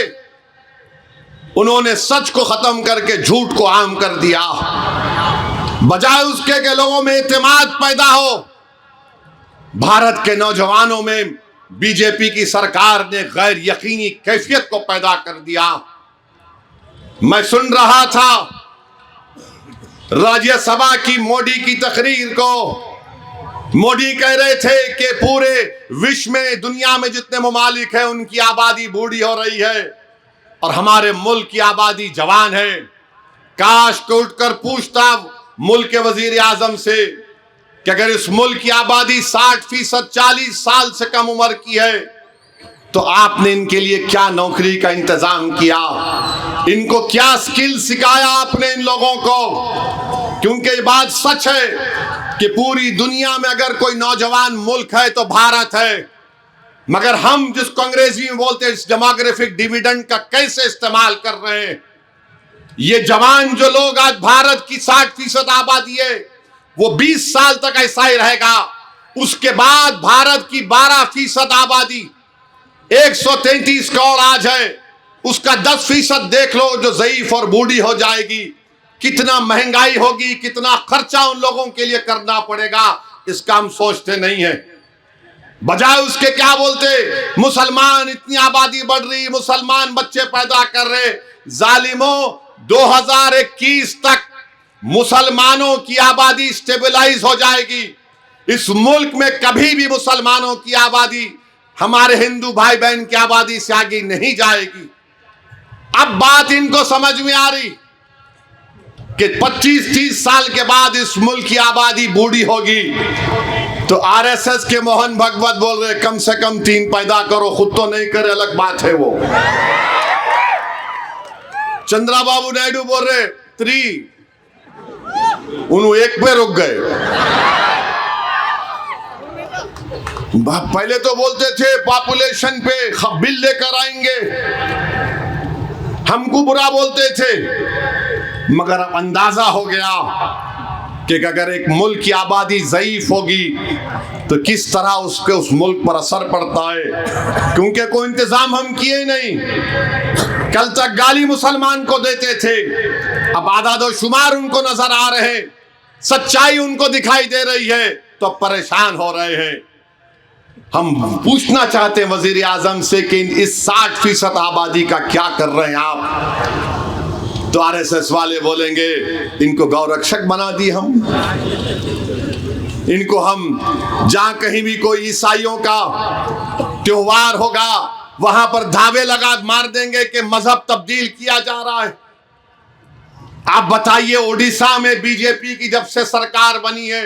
उन्होंने सच को खत्म करके झूठ को आम कर दिया। बजाय उसके कि लोगों में एतमाद पैदा हो, भारत के नौजवानों में बीजेपी की सरकार ने गैर यकीनी कैफियत को पैदा कर दिया। मैं सुन रहा था राज्यसभा की मोदी की तकरीर को। मोदी कह रहे थे कि पूरे विश्व में, दुनिया में जितने ममालिक हैं उनकी आबादी बूढ़ी हो रही है और हमारे मुल्क की आबादी जवान है। काश को उठकर पूछता मुल्क के वजीर आजम से कि अगर इस मुल्क की आबादी 60% 40 साल से कम उम्र की है तो आपने इनके लिए क्या नौकरी का इंतजाम किया, इनको क्या स्किल सिखाया आपने इन लोगों को क्योंकि ये बात सच है कि पूरी दुनिया में अगर कोई नौजवान मुल्क है तो भारत है, मगर हम जिसको अंग्रेजी में बोलते हैं इस डेमोग्राफिक डिविडेंड का कैसे इस्तेमाल कर रहे हैं। ये जवान जो लोग आज भारत की 60% आबादी है, वो 20 साल तक ऐसा ही रहेगा। उसके बाद भारत की 12% आबादी 133 करोड़ आज है, उसका 10% देख लो जो ज़ईफ और बूढ़ी हो जाएगी। कितना महंगाई होगी, कितना खर्चा उन लोगों के लिए करना पड़ेगा, इसका हम सोचते नहीं है। बजाय उसके क्या बोलते, मुसलमान इतनी आबादी बढ़ रही, मुसलमान बच्चे पैदा कर रहे। जालिमों, 2021 तक मुसलमानों की आबादी स्टेबलाइज हो जाएगी। इस मुल्क में कभी भी मुसलमानों की आबादी हमारे हिंदू भाई बहन की आबादी से आगे नहीं जाएगी। अब बात इनको समझ में आ रही कि 25-30 साल के बाद इस मुल्क की आबादी बूढ़ी होगी। तो आरएसएस के मोहन भगवत बोल रहे कम से कम 3 पैदा करो, खुद तो नहीं करे, अलग बात है वो। चंद्रबाबू नायडू बोल रहे 3, उन्होंने 1 पे रुक गए। पहले तो बोलते थे पॉपुलेशन पे बिल लेकर आएंगे, हमको बुरा बोलते थे, मगर अब अंदाजा हो गया कि अगर एक मुल्क की आबादी ज़ईफ होगी तो किस तरह उसके उस मुल्क पर असर पड़ता है। क्योंकि कोई इंतजाम हम किए नहीं। कल तक गाली मुसलमान को देते थे, अब आदादो शुमार उनको नजर आ रहे, सच्चाई उनको दिखाई दे रही है, तो परेशान हो रहे हैं। हम पूछना चाहते हैं वजीर आजम से कि इस 60% आबादी का क्या कर रहे हैं आप। तो आरएसएस वाले बोलेंगे इनको गौरक्षक बना दी हम, इनको हम जहां कहीं भी कोई ईसाइयों का त्योहार होगा वहां पर धावे लगा मार देंगे कि मजहब तब्दील किया जा रहा है। आप बताइए, ओडिशा में बीजेपी की जब से सरकार बनी है,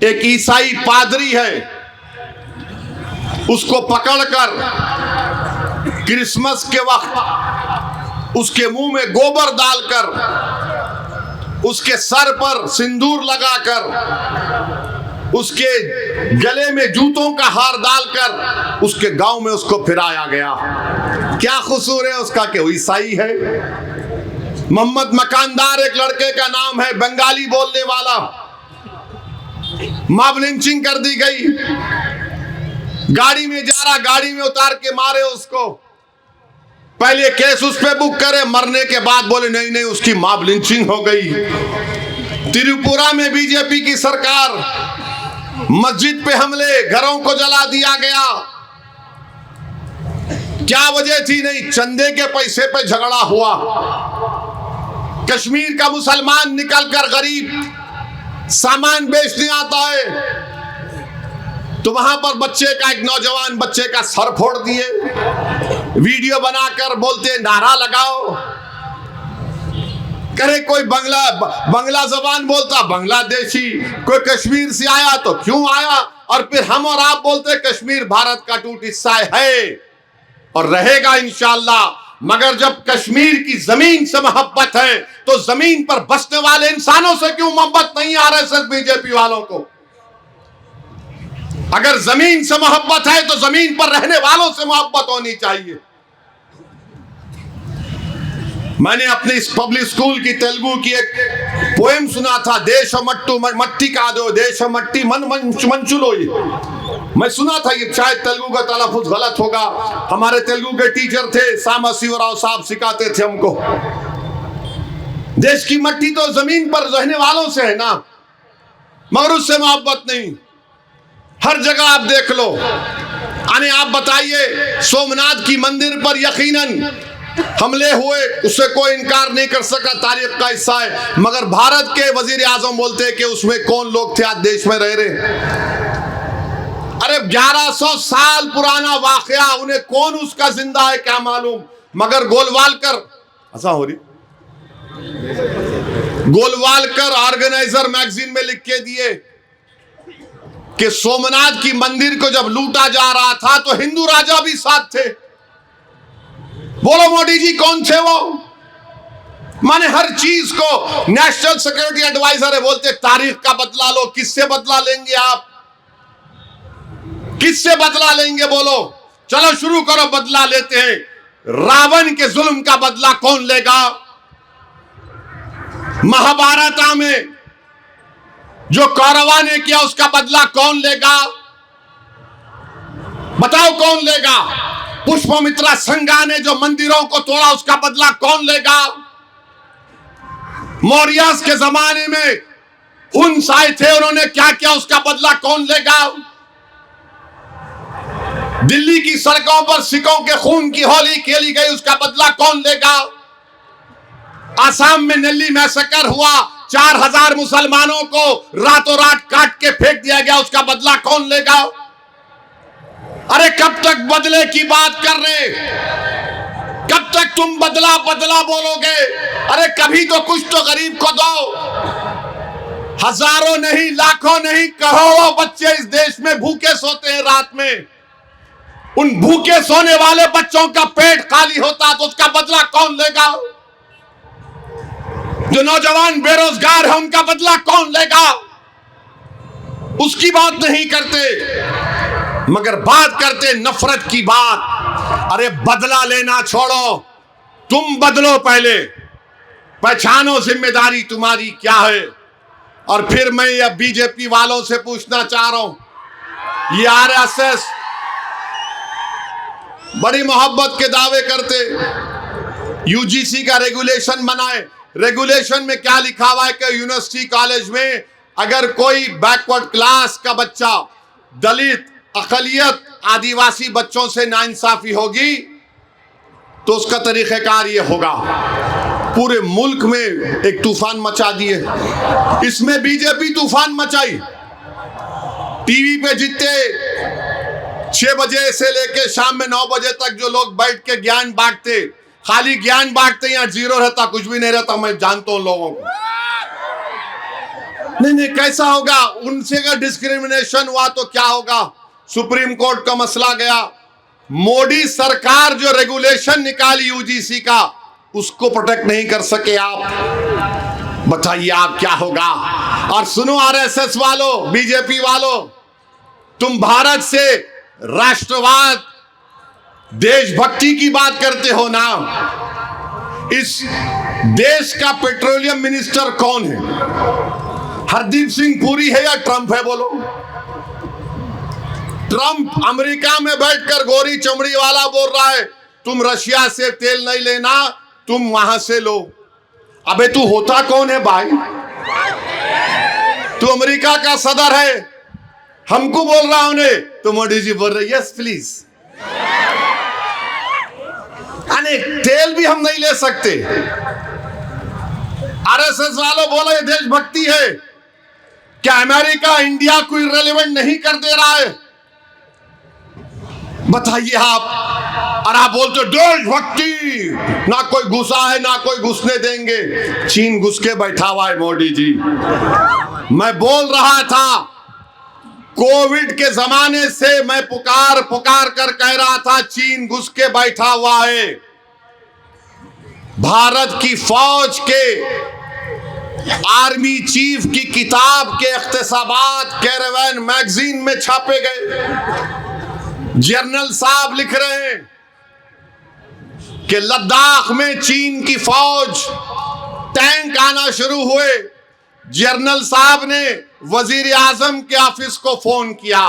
एक ईसाई पादरी है, उसको पकड़कर क्रिसमस के वक्त उसके मुंह में गोबर डालकर, उसके सर पर सिंदूर लगाकर, उसके गले में जूतों का हार डालकर उसके गांव में उसको फिराया गया। क्या कसूर है उसका कि वो ईसाई है? मोहम्मद मकानदार एक लड़के का नाम है, बंगाली बोलने वाला, मॉब लिंचिंग कर दी गई। गाड़ी में जा रहा, गाड़ी में उतार के मारे उसको। पहले केस उस पे बुक करे, मरने के बाद बोले नहीं नहीं उसकी मॉब लिंचिंग हो गई। त्रिपुरा में बीजेपी की सरकार, मस्जिद पे हमले, घरों को जला दिया गया। क्या वजह थी? नहीं, चंदे के पैसे पे झगड़ा हुआ। कश्मीर का मुसलमान निकलकर गरीब सामान बेचने आता है तो वहां पर बच्चे का, एक नौजवान बच्चे का सर फोड़ दिए, वीडियो बनाकर बोलते नारा लगाओ। करे कोई बंगला जबान बोलता बांग्लादेशी, कोई कश्मीर से आया तो क्यों आया, और फिर हम और आप बोलते कश्मीर भारत का टूट हिस्सा है और रहेगा इंशाअल्लाह। मगर जब कश्मीर की जमीन से मोहब्बत है तो जमीन पर बसने वाले इंसानों से क्यों मोहब्बत नहीं आ रहा है? सिर्फ बीजेपी वालों को। अगर जमीन से मोहब्बत है तो जमीन पर रहने वालों से मोहब्बत होनी चाहिए। मैंने अपने इस पब्लिक स्कूल की तेलुगु की एक पोएम सुना था, देश मट्टू मट्टी का दो, देश मट्टी मन मंचुलो। मैं सुना था, ये शायद तेलुगु का तलफ़ुज़ गलत होगा। हमारे तेलुगु के टीचर थे सामा शिवराव साहब, सिखाते थे हमको। देश की मट्टी तो जमीन पर रहने वालों से है ना, मगर उससे मोहब्बत नहीं। हर जगह आप देख लो। अने आप बताइए, सोमनाथ की मंदिर पर यकीनन हमले हुए, उससे कोई इनकार नहीं कर सका, तारीख का हिस्सा है। मगर भारत के वजीर आजम बोलते हैं कि उसमें कौन लोग थे आज देश में रह रहे। अरे 1100 साल पुराना वाकया, उन्हें कौन उसका जिंदा है क्या मालूम। मगर गोलवालकर, ऐसा हो रही, गोलवालकर ऑर्गेनाइजर मैगजीन में लिख के दिए कि सोमनाथ की मंदिर को जब लूटा जा रहा था तो हिंदू राजा भी साथ थे। बोलो मोदी जी कौन थे वो? माने हर चीज को नेशनल सिक्योरिटी एडवाइजर है, बोलते तारीख का बदला लो। किससे बदला लेंगे आप? किससे बदला लेंगे बोलो? चलो शुरू करो, बदला लेते हैं। रावण के जुल्म का बदला कौन लेगा? महाभारत में जो कौरवा ने किया उसका बदला कौन लेगा? बताओ कौन लेगा? पुष्पमित्रा संगा ने जो मंदिरों को तोड़ा उसका बदला कौन लेगा? मौर्यस के जमाने में हुंस आए थे, उन्होंने क्या किया, उसका बदला कौन लेगा? दिल्ली की सड़कों पर सिखों के खून की होली खेली गई, उसका बदला कौन लेगा? आसाम में नल्ली मैसेकर हुआ, 4000 मुसलमानों को रातों रात काट के फेंक दिया गया, उसका बदला कौन लेगा? अरे कब तक बदले की बात कर रहे? कब तक तुम बदला बदला बोलोगे? अरे कभी तो कुछ तो गरीब को दो। हजारों नहीं, लाखों नहीं, करोड़ों बच्चे इस देश में भूखे सोते हैं रात में। उन भूखे सोने वाले बच्चों का पेट खाली होता तो उसका बदला कौन लेगा? जो नौजवान बेरोजगार है उनका बदला कौन लेगा? उसकी बात नहीं करते, मगर बात करते नफरत की बात। अरे बदला लेना छोड़ो, तुम बदलो पहले, पहचानो जिम्मेदारी तुम्हारी क्या है। और फिर मैं ये बीजेपी वालों से पूछना चाह रहा हूं, ये आरएसएस बड़ी मोहब्बत के दावे करते, यूजीसी का रेगुलेशन बनाए। रेगुलेशन में क्या लिखा हुआ है कि यूनिवर्सिटी कॉलेज में अगर कोई बैकवर्ड क्लास का बच्चा, दलित, अकलियत, आदिवासी बच्चों से नाइंसाफी होगी तो उसका तरीक़ेकार ये होगा। पूरे मुल्क में एक तूफान मचा दिए। इसमें बीजेपी तूफान मचाई। टीवी पे जितने 6 बजे से लेके शाम में 9 बजे तक जो लोग बैठ के ज्ञान बांटते, खाली ज्ञान बांटते, यहाँ जीरो रहता, कुछ भी नहीं रहता। मैं जानता हूं लोगों को। नहीं, कैसा होगा? उनसे अगर डिस्क्रिमिनेशन हुआ तो क्या होगा? सुप्रीम कोर्ट का मसला गया। मोदी सरकार जो रेगुलेशन निकाली यूजीसी का, उसको प्रोटेक्ट नहीं कर सके आप। बताइए आप क्या होगा? और सुनो आरएसएस वालों, बीजेपी वालों, तुम भारत से राष्ट्रवाद, देशभक्ति की बात करते हो ना। इस देश का पेट्रोलियम मिनिस्टर कौन है? हरदीप सिंह पुरी है या ट्रंप है? बोलो। ट्रंप अमेरिका में बैठकर गोरी चमड़ी वाला बोल रहा है तुम रशिया से तेल नहीं लेना, तुम वहां से लो। अबे तू होता कौन है भाई? तू अमेरिका का सदर है, हमको बोल रहा उन्हें, तो मोदी जी बोल रहे यस प्लीज। अरे तेल भी हम नहीं ले सकते। आरएसएस वालों बोला ये देशभक्ति है। क्या अमेरिका इंडिया को इररिलेवेंट नहीं कर दे रहा है? बताइए आप। और आप बोलते देशभक्ति, ना कोई घुसा है ना कोई घुसने देंगे। चीन घुस के बैठा हुआ है मोदी जी। मैं बोल रहा था कोविड के जमाने से, मैं पुकार कर कह रहा था चीन घुस के बैठा हुआ है। भारत की फौज के आर्मी चीफ की किताब के इख्तिसाबात कैरावैन मैगजीन में छापे गए। जनरल साहब लिख रहे हैं कि लद्दाख में चीन की फौज, टैंक आना शुरू हुए। जनरल साहब ने वजीर आजम के ऑफिस को फोन किया,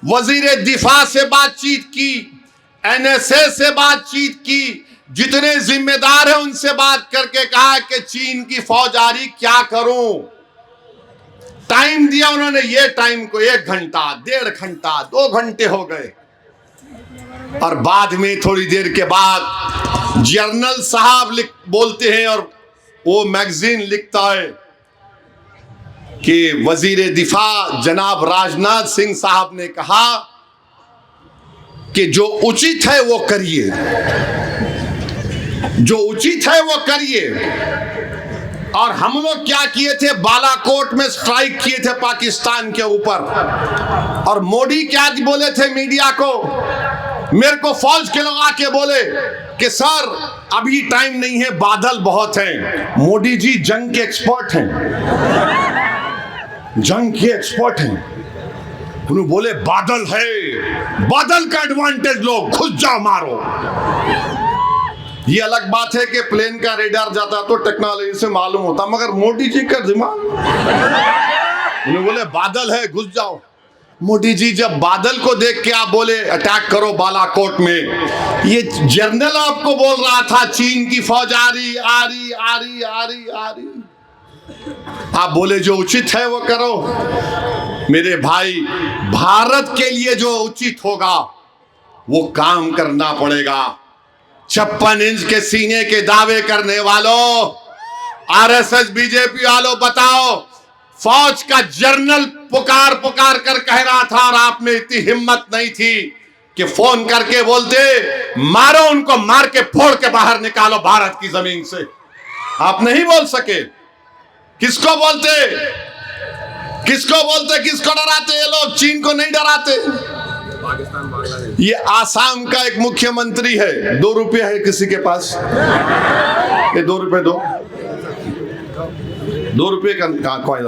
वजीर दिफा से बातचीत की, एनएसए से बातचीत की, जितने जिम्मेदार हैं उनसे बात करके कहा कि चीन की फौज आ रही, क्या करूं? टाइम दिया उन्होंने। ये टाइम को 1 घंटा, 1.5 घंटा, 2 घंटे हो गए। और बाद में थोड़ी देर के बाद जनरल साहब बोलते हैं और वो मैगजीन लिखता है कि वजीर दिफा जनाब राजनाथ सिंह साहब ने कहा कि जो उचित है वो करिए, जो उचित है वो करिए। और हम लोग क्या किए थे? बालाकोट में स्ट्राइक किए थे पाकिस्तान के ऊपर। और मोदी क्या बोले थे मीडिया को? मेरे को फौज के लोग आके बोले कि सर अभी टाइम नहीं है, बादल बहुत हैं। मोदी जी जंग के एक्सपर्ट हैं, जंग के एक्सपर्ट हैं। उन्होंने बोले बादल है, बादल का एडवांटेज लो, घुस जाओ मारो। ये अलग बात है कि प्लेन का रेडार जाता तो टेक्नोलॉजी से मालूम होता, मगर मोदी जी का दिमाग, उन्होंने बोले बादल है, घुस जाओ। मोदी जी जब बादल को देख के आप बोले अटैक करो बालाकोट में, ये जनरल आपको बोल रहा था चीन की फौज आ रही आ रही आ रही आ रही आ रही, आप बोले जो उचित है वो करो। मेरे भाई, भारत के लिए जो उचित होगा वो काम करना पड़ेगा। 56 इंच के सीने के दावे करने वालों, आरएसएस बीजेपी वालों, बताओ, फौज का जनरल पुकार पुकार कर कह रहा था और आप में इतनी हिम्मत नहीं थी कि फोन करके बोलते मारो उनको, मार के फोड़ के बाहर निकालो भारत की जमीन से। आप नहीं बोल सके। किसको बोलते, किसको बोलते, किसको डराते? ये लोग चीन को नहीं डराते। ये आसाम का एक मुख्यमंत्री है, 2 रुपये है किसी के पास? ये 2 रुपये दो, 2 रुपये का कॉइन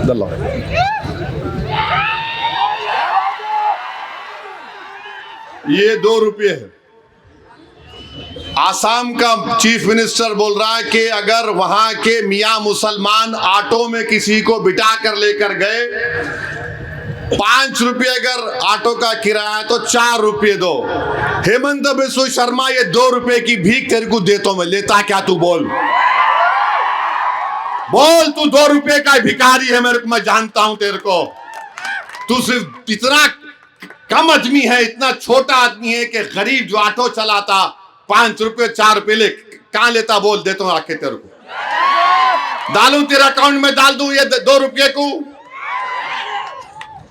दल्ला। ये 2 रुपये है। आसाम का चीफ मिनिस्टर बोल रहा है कि अगर वहां के मियां मुसलमान ऑटो में किसी को बिठा कर लेकर गए, 5 रुपये अगर ऑटो का किराया है तो 4 रुपये दो। हेमंत बिस्व शर्मा, ये 2 रुपये की भीख तेरे को देता हूं मैं, लेता क्या तू? बोल बोल, तू 2 रुपये का भिखारी है, मेरे को, मैं जानता हूं तेरे को। तू सिर्फ इतना कम आदमी है, इतना छोटा आदमी है कि गरीब जो ऑटो चलाता 5 रुपये 4 रुपये ले कहां लेता? बोल, देता हूं आके तेरे को, डालू तेरे अकाउंट में, डाल दूं ये 2 रुपये को।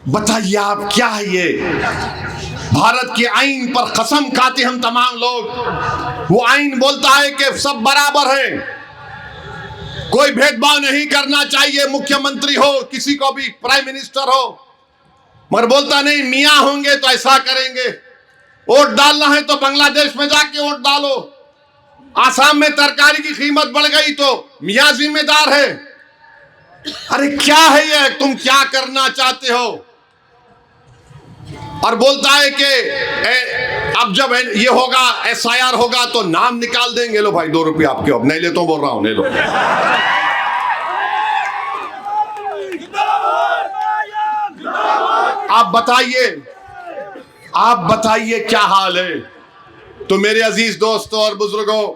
बताइए आप, क्या है ये? भारत के आईन पर कसम खाते हम तमाम लोग। वो आईन बोलता है कि सब बराबर है, कोई भेदभाव नहीं करना चाहिए, मुख्यमंत्री हो, किसी को भी, प्राइम मिनिस्टर हो, मगर बोलता नहीं मियां होंगे तो ऐसा करेंगे, वोट डालना है तो बांग्लादेश में जाके वोट डालो, आसाम में तरकारी की कीमत बढ़ गई तो मियां जिम्मेदार है। अरे क्या है ये? तुम क्या करना चाहते हो? और बोलता है कि अब जब ये होगा, एसआईआर होगा तो नाम निकाल देंगे। लो भाई 2 रुपये आपके, अब नहीं ले तो बोल रहा हूं, नहीं लो। आप बताइए क्या हाल है? तो मेरे अजीज दोस्तों और बुजुर्गों,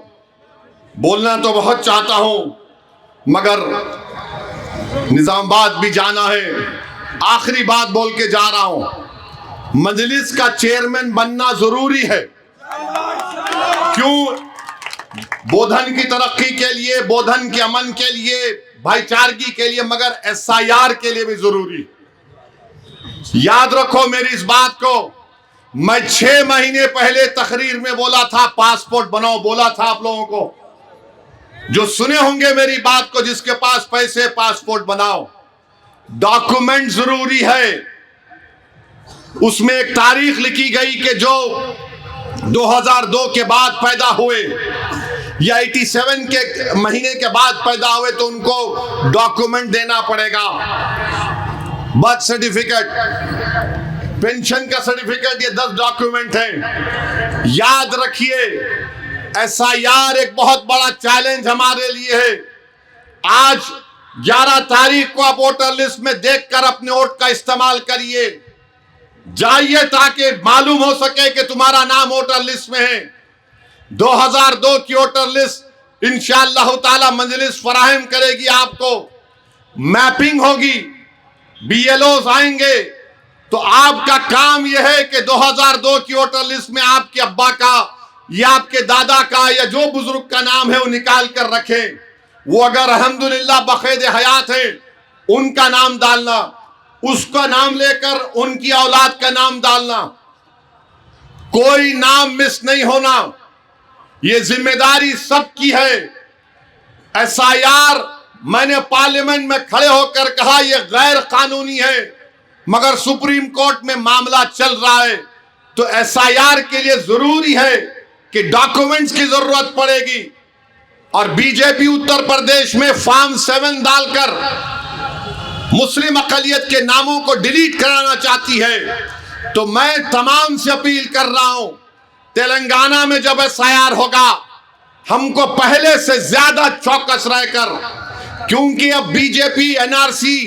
बोलना तो बहुत चाहता हूं मगर निजामाबाद भी जाना है। आखिरी बात बोल के जा रहा हूं, मजलिस का चेयरमैन बनना जरूरी है। क्यों? बोधन की तरक्की के लिए, बोधन के अमन के लिए, भाईचारगी के लिए, मगर एसआईआर के लिए भी जरूरी। याद रखो मेरी इस बात को, मैं 6 महीने पहले तकरीर में बोला था पासपोर्ट बनाओ, बोला था आप लोगों को, जो सुने होंगे मेरी बात को, जिसके पास पैसे पासपोर्ट बनाओ। डॉक्यूमेंट जरूरी है। उसमें एक तारीख लिखी गई कि जो 2002 के बाद पैदा हुए या 87 के महीने के बाद पैदा हुए तो उनको डॉक्यूमेंट देना पड़ेगा। बर्थ सर्टिफिकेट, पेंशन का सर्टिफिकेट, ये 10 डॉक्यूमेंट हैं। याद रखिए, एसआईआर एक बहुत बड़ा चैलेंज हमारे लिए है। आज 11 तारीख को आप वोटर लिस्ट में देखकर अपने वोट का इस्तेमाल करिए, जाइए, ताकि मालूम हो सके कि तुम्हारा नाम वोटर लिस्ट में है। 2002 की वोटर लिस्ट इंशाअल्लाह ताला मजलिस फराहम करेगी आपको, मैपिंग होगी, बीएलओज आएंगे, तो आपका काम यह है कि 2002 की वोटर लिस्ट में आपके अब्बा का या आपके दादा का या जो बुजुर्ग का नाम है वो निकाल कर रखें। वो अगर अल्हम्दुलिल्लाह बखैद हयात है, उनका नाम डालना, उसका नाम लेकर उनकी औलाद का नाम डालना, कोई नाम मिस नहीं होना। ये जिम्मेदारी सबकी है। एसआईआर, मैंने पार्लियामेंट में खड़े होकर कहा यह गैर कानूनी है, मगर सुप्रीम कोर्ट में मामला चल रहा है। तो एसआईआर के लिए जरूरी है कि डॉक्यूमेंट्स की जरूरत पड़ेगी और बीजेपी उत्तर प्रदेश में फॉर्म 7 डालकर मुस्लिम अकलियत के नामों को डिलीट कराना चाहती है, तो मैं तमाम से अपील कर रहा हूं, तेलंगाना में जब एसआईआर होगा हमको पहले से ज्यादा चौकस रहकर, क्योंकि अब बीजेपी एनआरसी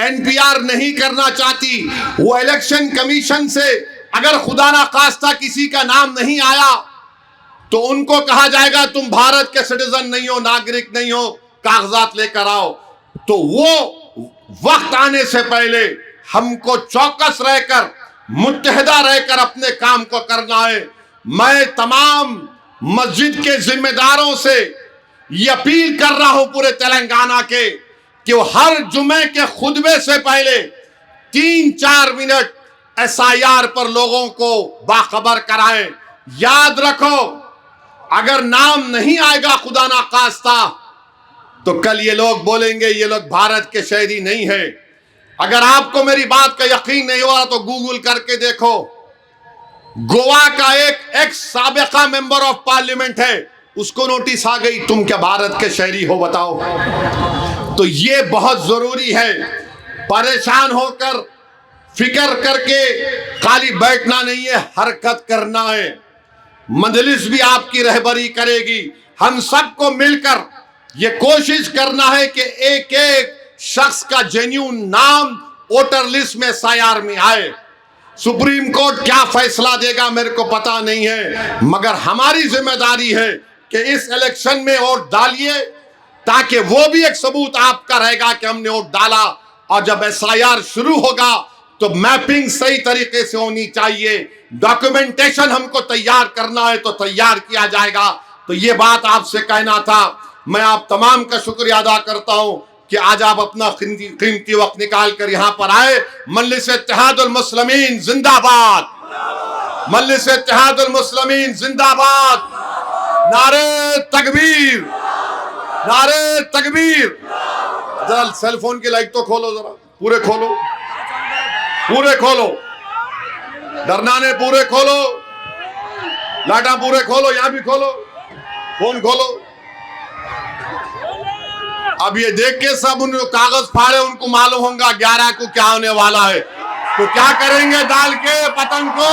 एनपीआर नहीं करना चाहती। वो इलेक्शन कमीशन से अगर खुदा ना खास्ता किसी का नाम नहीं आया तो उनको कहा जाएगा तुम भारत के सिटीजन नहीं हो, नागरिक नहीं हो, कागजात लेकर आओ। तो वो वक्त आने से पहले हमको चौकस रहकर, मुत्तहिदा रहकर अपने काम को करना है। मैं तमाम मस्जिद के जिम्मेदारों से ये अपील कर रहा हूं पूरे तेलंगाना के कि वो हर जुमे के खुतबे से पहले 3-4 मिनट एसआईआर पर लोगों को बाखबर कराएं। याद रखो, अगर नाम नहीं आएगा खुदा ना खास्ता तो कल ये लोग बोलेंगे ये लोग भारत के शहरी नहीं है। अगर आपको मेरी बात का यकीन नहीं हो रहा तो गूगल करके देखो, गोवा का एक एक्स साबिका मेंबर ऑफ पार्लियामेंट है, उसको नोटिस आ गई तुम क्या भारत के शहरी हो बताओ। तो ये बहुत जरूरी है, परेशान होकर फिक्र करके खाली बैठना नहीं है, हरकत करना है। मजलिस भी आपकी रहबरी करेगी। हम सबको मिलकर ये कोशिश करना है कि एक एक शख्स का जेन्युइन नाम वोटर लिस्ट में एसआईआर में आए। सुप्रीम कोर्ट क्या फैसला देगा मेरे को पता नहीं है, मगर हमारी जिम्मेदारी है कि इस इलेक्शन में वोट डालिए, ताकि वो भी एक सबूत आपका रहेगा कि हमने वोट डाला। और जब एसआईआर शुरू होगा तो मैपिंग सही तरीके से होनी चाहिए, डॉक्यूमेंटेशन हमको तैयार करना है तो तैयार किया जाएगा। तो ये बात आपसे कहना था। मैं आप तमाम का शुक्रिया अदा करता हूं कि आज आप अपना कीमती वक्त निकाल कर यहां पर आए। मजलिस इत्तेहादुल मुस्लिमीन जिंदाबाद, मजलिस इत्तेहादुल मुस्लिमीन जिंदाबाद, नारे तकबीर, नारे तकबीर। जरा सेल फोन की लाइट तो खोलो, जरा पूरे खोलो, पूरे खोलो, डरना ने पूरे खोलो, लाटा पूरे खोलो, यहां भी खोलो, फोन खोलो। अब ये देख के सब उन कागज फाड़े, उनको मालूम होगा 11 को क्या होने वाला है, तो क्या करेंगे डाल के पतंग को।